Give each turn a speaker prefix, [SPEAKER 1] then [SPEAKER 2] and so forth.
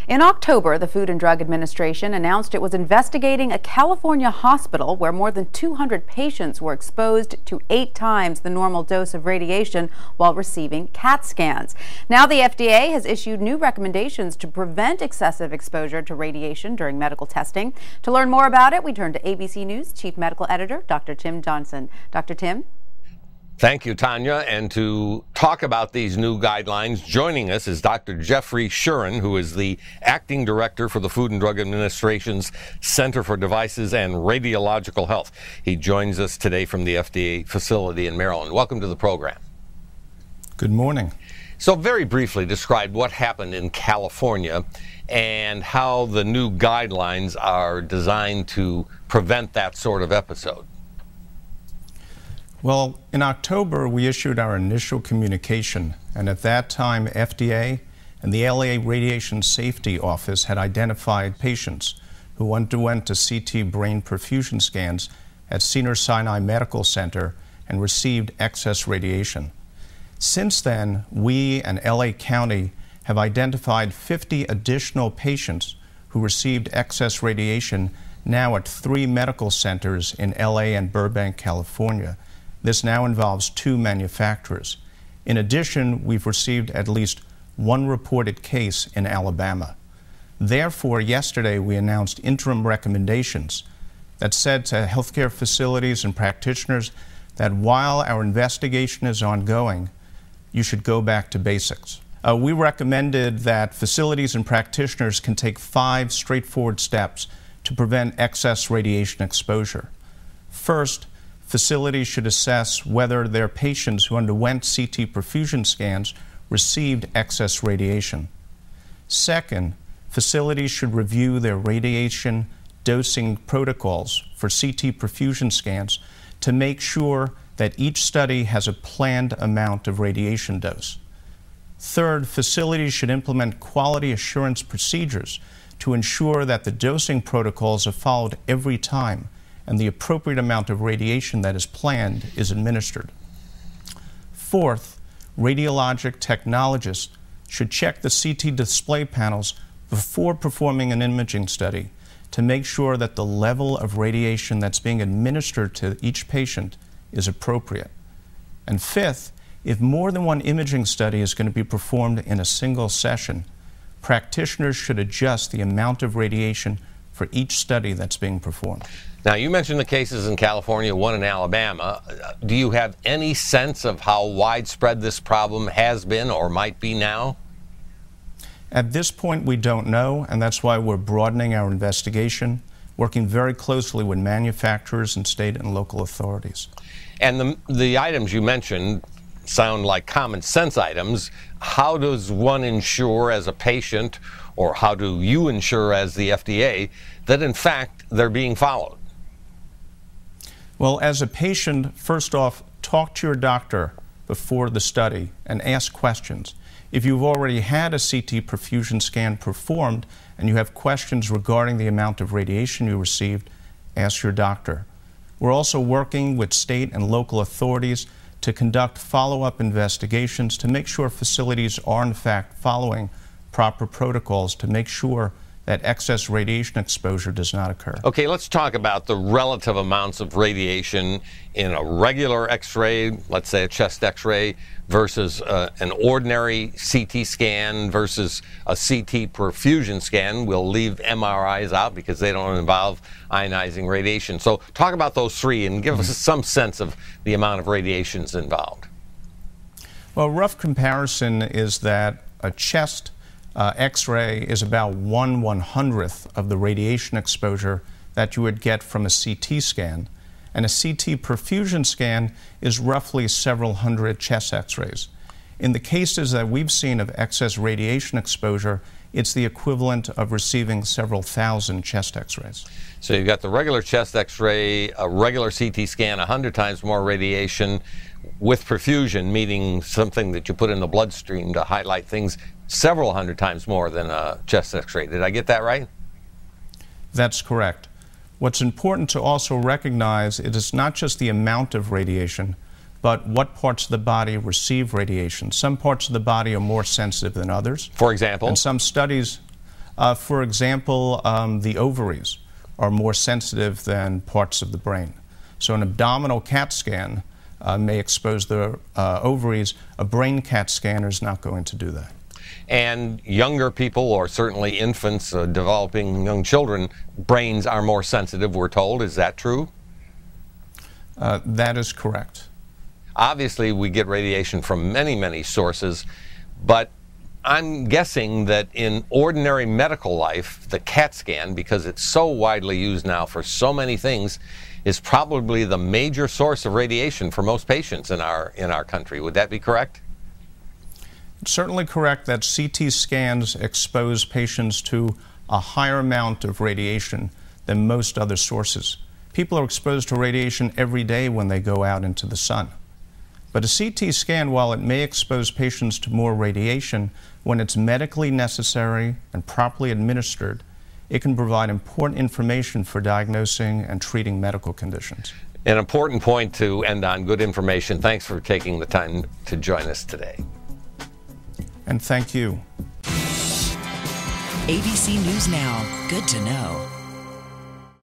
[SPEAKER 1] In October, the Food and Drug Administration announced it was investigating a California hospital where more than 200 patients were exposed to 8 times the normal dose of radiation while receiving CAT scans. Now the FDA has issued new recommendations to prevent excessive exposure to radiation during medical testing. To learn more about it, we turn to ABC News Chief Medical Editor Dr. Tim Johnson. Dr. Tim?
[SPEAKER 2] Thank you, Tanya. And to talk about these new guidelines, joining us is Dr. Jeffrey Shuren, who is the Acting Director for the Food and Drug Administration's Center for Devices and Radiological Health. He joins us today from the FDA facility in Maryland. Welcome to the program.
[SPEAKER 3] Good morning.
[SPEAKER 2] So very briefly, describe what happened in California and how the new guidelines are designed to prevent that sort of episode.
[SPEAKER 3] Well, in October, we issued our initial communication, and at that time, FDA and the LA Radiation Safety Office had identified patients who underwent to CT brain perfusion scans at Cedars-Sinai Medical Center and received excess radiation. Since then, we and LA County have identified 50 additional patients who received excess radiation now at 3 medical centers in LA and Burbank, California. This now involves 2 manufacturers. In addition, we've received at least 1 reported case in Alabama. Therefore, yesterday we announced interim recommendations that said to healthcare facilities and practitioners that while our investigation is ongoing, you should go back to basics. We recommended that facilities and practitioners can take 5 straightforward steps to prevent excess radiation exposure. First, facilities should assess whether their patients who underwent CT perfusion scans received excess radiation. Second, facilities should review their radiation dosing protocols for CT perfusion scans to make sure that each study has a planned amount of radiation dose. Third, facilities should implement quality assurance procedures to ensure that the dosing protocols are followed every time and the appropriate amount of radiation that is planned is administered. Fourth, radiologic technologists should check the CT display panels before performing an imaging study to make sure that the level of radiation that's being administered to each patient is appropriate. And fifth, if more than 1 imaging study is going to be performed in a single session, practitioners should adjust the amount of radiation for each study that's being performed.
[SPEAKER 2] Now, you mentioned the cases in California, 1 in Alabama. Do you have any sense of how widespread this problem has been or might be now?
[SPEAKER 3] At this point, we don't know, and that's why we're broadening our investigation, working very closely with manufacturers and state and local authorities.
[SPEAKER 2] And the items you mentioned sound like common sense items. How does one ensure as a patient, or how do you ensure as the FDA, that in fact they're being followed?
[SPEAKER 3] Well, as a patient, first off, talk to your doctor before the study and ask questions. If you've already had a CT perfusion scan performed and you have questions regarding the amount of radiation you received, ask your doctor. We're also working with state and local authorities to conduct follow-up investigations to make sure facilities are in fact following proper protocols to make sure that excess radiation exposure does not occur.
[SPEAKER 2] Okay, let's talk about the relative amounts of radiation in a regular X-ray, let's say a chest X-ray, versus an ordinary CT scan versus a CT perfusion scan. We'll leave MRIs out because they don't involve ionizing radiation. So talk about those 3 and give us some sense of the amount of radiations involved.
[SPEAKER 3] Well, a rough comparison is that a chest X-ray is about 1/100th of the radiation exposure that you would get from a CT scan, and a CT perfusion scan is roughly several hundred chest X-rays. In the cases that we've seen of excess radiation exposure, it's the equivalent of receiving several thousand chest X-rays.
[SPEAKER 2] So you've got the regular chest X-ray, a regular CT scan, 100 times more radiation, with perfusion, meaning something that you put in the bloodstream to highlight things, several hundred times more than a chest X-ray. Did I get that right?
[SPEAKER 3] That's correct. What's important to also recognize is not just the amount of radiation, but what parts of the body receive radiation. Some parts of the body are more sensitive than others.
[SPEAKER 2] For example?
[SPEAKER 3] And some studies, For example, the ovaries are more sensitive than parts of the brain. So an abdominal CAT scan may expose the ovaries. A brain CAT scanner is not going to do that.
[SPEAKER 2] And younger people, or certainly infants, developing young children, brains are more sensitive, we're told. Is that true?
[SPEAKER 3] That is correct.
[SPEAKER 2] Obviously, we get radiation from many, many sources, but I'm guessing that in ordinary medical life, the CAT scan, because it's so widely used now for so many things, is probably the major source of radiation for most patients in our country. Would that be correct?
[SPEAKER 3] It's certainly correct that CT scans expose patients to a higher amount of radiation than most other sources. People are exposed to radiation every day when they go out into the sun. But a CT scan, while it may expose patients to more radiation, when it's medically necessary and properly administered, it can provide important information for diagnosing and treating medical conditions.
[SPEAKER 2] An important point to end on, good information. Thanks for taking the time to join us today.
[SPEAKER 3] And thank you.
[SPEAKER 4] ABC News Now, good to know.